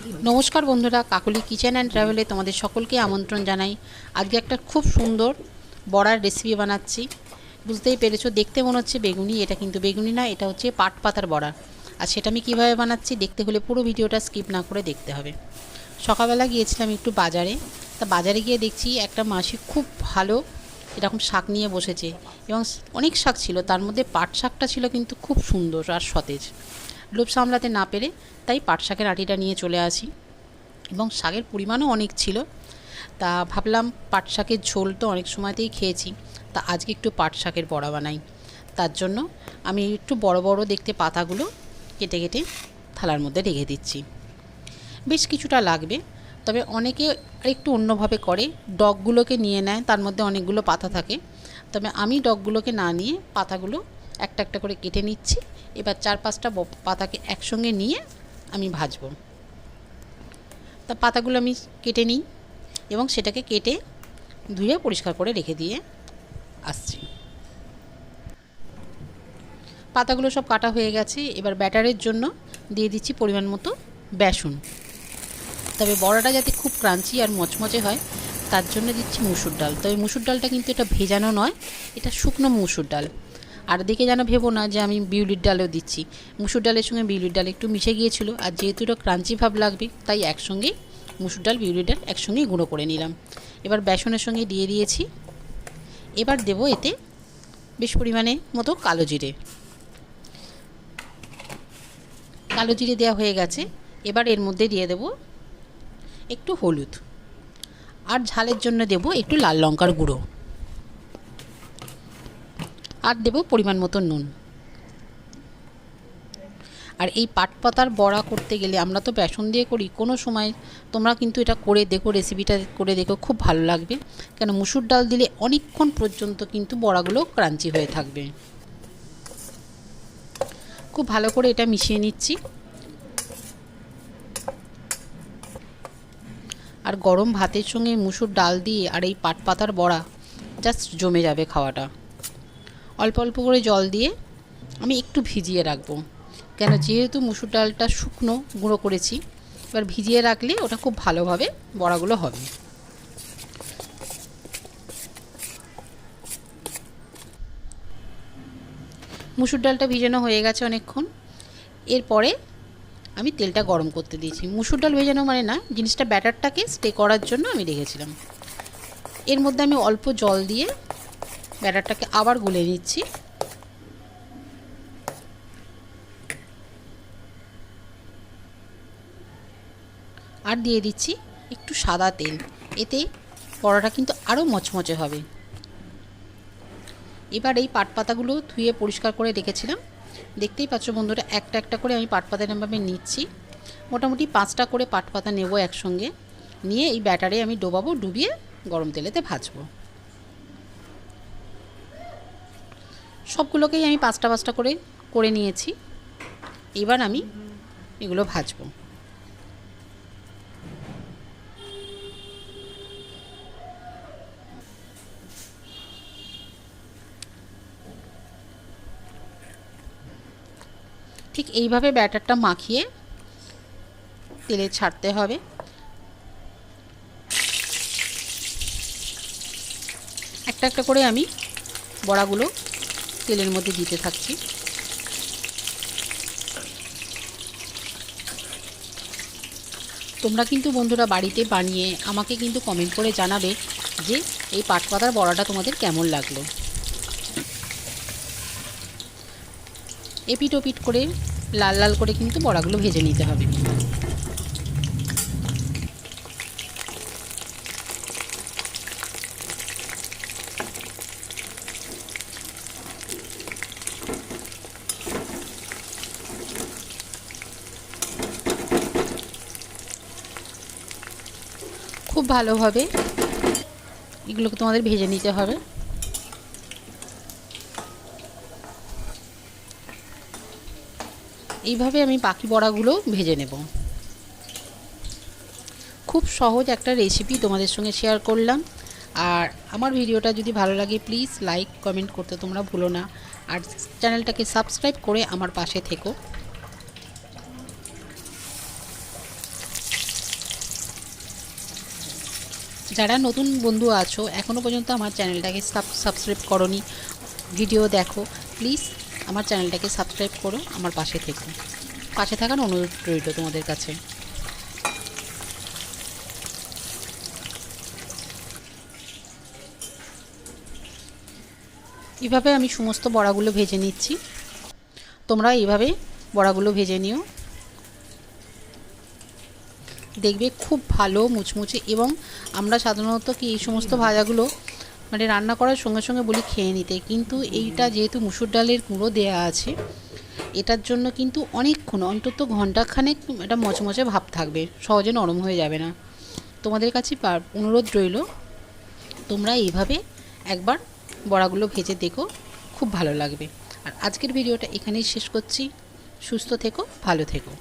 নমস্কার বন্ধুরা, কাকলি kitchen and ট্রাভেলে তোমাদের সকলকে আমন্ত্রণ জানাই। আজকে একটা খুব সুন্দর বড়ার রেসিপি বানাচ্ছি। বুঝতেই পেরেছো, দেখতে মনে হচ্ছে বেগুনি, এটা কিন্তু বেগুনি না, এটা হচ্ছে পাট পাতার বড়া। আর সেটা আমি কীভাবে বানাচ্ছি দেখতে হলে পুরো ভিডিওটা স্কিপ না করে দেখতে হবে। সকালবেলা গিয়েছিলাম একটু বাজারে, তা বাজারে গিয়ে দেখছি একটা মাসি খুব ভালো এরকম শাক নিয়ে বসেছে এবং অনেক শাক ছিল, তার মধ্যে পাট শাকটা ছিল কিন্তু খুব সুন্দর আর সতেজ। লোভ সামলাতে না পেরে তাই পাট শাকের আটিটা নিয়ে চলে আসি এবং শাকের পরিমাণও অনেক ছিল। তা ভাবলাম পাট শাকের ঝোল তো অনেক সময়তেই খেয়েছি, তা আজকে একটু পাট শাকের বড়া বানাই। তার জন্য আমি একটু বড় বড় দেখতে পাতাগুলো কেটে কেটে থালার মধ্যে রেখে দিচ্ছি। বেশ কিছুটা লাগবে, তবে অনেকে একটু অন্যভাবে করে, ডগগুলোকে নিয়ে নেয়, তার মধ্যে অনেকগুলো পাতা থাকে। তবে আমি ডগগুলোকে না নিয়ে পাতাগুলো একটা একটা করে কেটে নিচ্ছি। এবার 4-5টা পাতাকে একসঙ্গে নিয়ে আমি ভাজবো। তা পাতাগুলো আমি কেটে নিই এবং সেটাকে কেটে ধুয়ে পরিষ্কার করে রেখে দিয়ে আসছি। পাতাগুলো সব কাটা হয়ে গেছে। এবার ব্যাটারের জন্য দিয়ে দিচ্ছি পরিমাণ মতো বেসন। তবে বড়াটা যাতে খুব ক্রাঞ্চি আর মচমচে হয় তার জন্য দিচ্ছি মুসুর ডাল। তবে মুসুর ডালটা কিন্তু এটা ভেজানো নয়, এটা শুকনো মুসুর ডাল। আর দেখে যেন ভেবো না যে আমি বিউলির ডালও দিচ্ছি। মুসুর ডালের সঙ্গে বিউলির ডাল একটু মিশে গিয়েছিল, আর যেহেতু এটা ক্রাঞ্চি ভাব লাগবে তাই একসঙ্গেই মুসুর ডাল বিউলির ডাল একসঙ্গেই গুঁড়ো করে নিলাম। এবার বেসনের সঙ্গে দিয়ে দিয়েছি। এবার দেব এতে বেশ পরিমাণে মতো কালো জিরে। কালো জিরে দেওয়া হয়ে গেছে। এবার এর মধ্যে দিয়ে দেব একটু হলুদ, আর ঝালের জন্য দেব একটু লাল লঙ্কার গুঁড়ো, আর দেব পরিমাণ মতো নুন। আর এই পাট পাতার বড়া করতে গেলে আমরা তো বেসন দিয়ে করি, কোনো সময় তোমরা কিন্তু এটা করে দেখো, রেসিপিটা করে দেখো, খুব ভালো লাগবে। কেন মুসুর ডাল দিলে অনেকক্ষণ পর্যন্ত কিন্তু বড়াগুলো ক্রাঞ্চি হয়ে থাকবে। খুব ভালো করে এটা মিশিয়ে নিচ্ছি। আর গরম ভাতের সঙ্গে মুসুর ডাল দিয়ে আর এই পাট পাতার বড়া জাস্ট জমে যাবে খাওয়াটা। অল্প অল্প করে জল দিয়ে আমি একটু ভিজিয়ে রাখবো, কেন যেহেতু মুসুর ডালটা শুকনো গুঁড়ো করেছি। এবার ভিজিয়ে রাখলে ওটা খুব ভালোভাবে বড়াগুলো হবে। মুসুর ডালটা ভিজানো হয়ে গেছে অনেকক্ষণ। এরপরে আমি তেলটা গরম করতে দিয়েছি। মুসুর ডাল ভেজানো মানে না, জিনিসটা ব্যাটারটাকে স্টে করার জন্য আমি রেখেছিলাম। এর মধ্যে আমি অল্প জল দিয়ে ব্যাটারটাকে আবার গুলে নিচ্ছি। আর দিয়ে দিচ্ছি একটু সাদা তেল, এতে বড়াটা কিন্তু আরও মচমচে হবে। এবার এই পাট পাতাগুলো ধুয়ে পরিষ্কার করে রেখেছিলাম। দেখতেই পাচ্ছ বন্ধুরা, একটা একটা করে আমি পাট পাতা এরমভাবে নিচ্ছি। মোটামুটি 5টা করে পাট পাতা নেব একসঙ্গে, নিয়ে এই ব্যাটারে আমি ডোবাবো, ডুবিয়ে গরম তেলেতে ভাজবো। সবগুলোকেই আমি 5টা করে করে নিয়েছি। এবার আমি এগুলো ভাজবো। ঠিক এইভাবে ব্যাটারটা মাখিয়ে তেলে ছাড়তে হবে। একটা একটা করে আমি বড়াগুলো তেলের মধ্যে দিতে থাকছি। তোমরা কিন্তু বন্ধুরা বাড়িতে বানিয়ে আমাকে কিন্তু কমেন্ট করে জানাবে যে এই পাট পাতার বড়াটা তোমাদের কেমন লাগলো। এপিট ওপিট করে লাল লাল করে কিন্তু বড়াগুলো ভেজে নিতে হবে। খুব ভালোভাবে এগুলোকে তোমাদের ভেজে নিতে হবে। এইভাবে আমি বাকি বড়াগুলো ভেজে নেব। খুব সহজ একটা রেসিপি তোমাদের সঙ্গে শেয়ার করলাম। আর আমার ভিডিওটা যদি ভালো লাগে প্লিজ লাইক কমেন্ট করতে তোমরা ভুলো না, আর চ্যানেলটাকে সাবস্ক্রাইব করে আমার পাশে থেকো। যারা নতুন বন্ধু আছো এখনও পর্যন্ত আমার চ্যানেলটাকে সাবস্ক্রাইব করোনি, ভিডিও দেখো, প্লিজ আমার চ্যানেলটাকে সাবস্ক্রাইব করো, আমার পাশে থেকো। পাশে থাকার অনুরোধ রইল তোমাদের কাছে। এভাবে আমি সমস্ত বড়াগুলো ভেজে নিচ্ছি। তোমরা এইভাবে বড়াগুলো ভেজে নিও, দেখবে খুব ভালো মুচমুচে। এবং আমরা সাধারণত কি এই সমস্ত ভাজাগুলো মানে রান্না করার সঙ্গে সঙ্গে বলি খেয়ে নিতে, কিন্তু এইটা যেহেতু মুসুর ডালের গুঁড়ো দেওয়া আছে, এটার জন্য কিন্তু অনেকক্ষণ, অন্তত ঘন্টাখানেক এটা মচমচে ভাব থাকবে, সহজে নরম হয়ে যাবে না। তোমাদের কাছে অনুরোধ রইল তোমরা এইভাবে একবার বড়াগুলো ভেজে দেখো, খুব ভালো লাগবে। আর আজকের ভিডিওটা এখানেই শেষ করছি। সুস্থ থেকো, ভালো থেকো।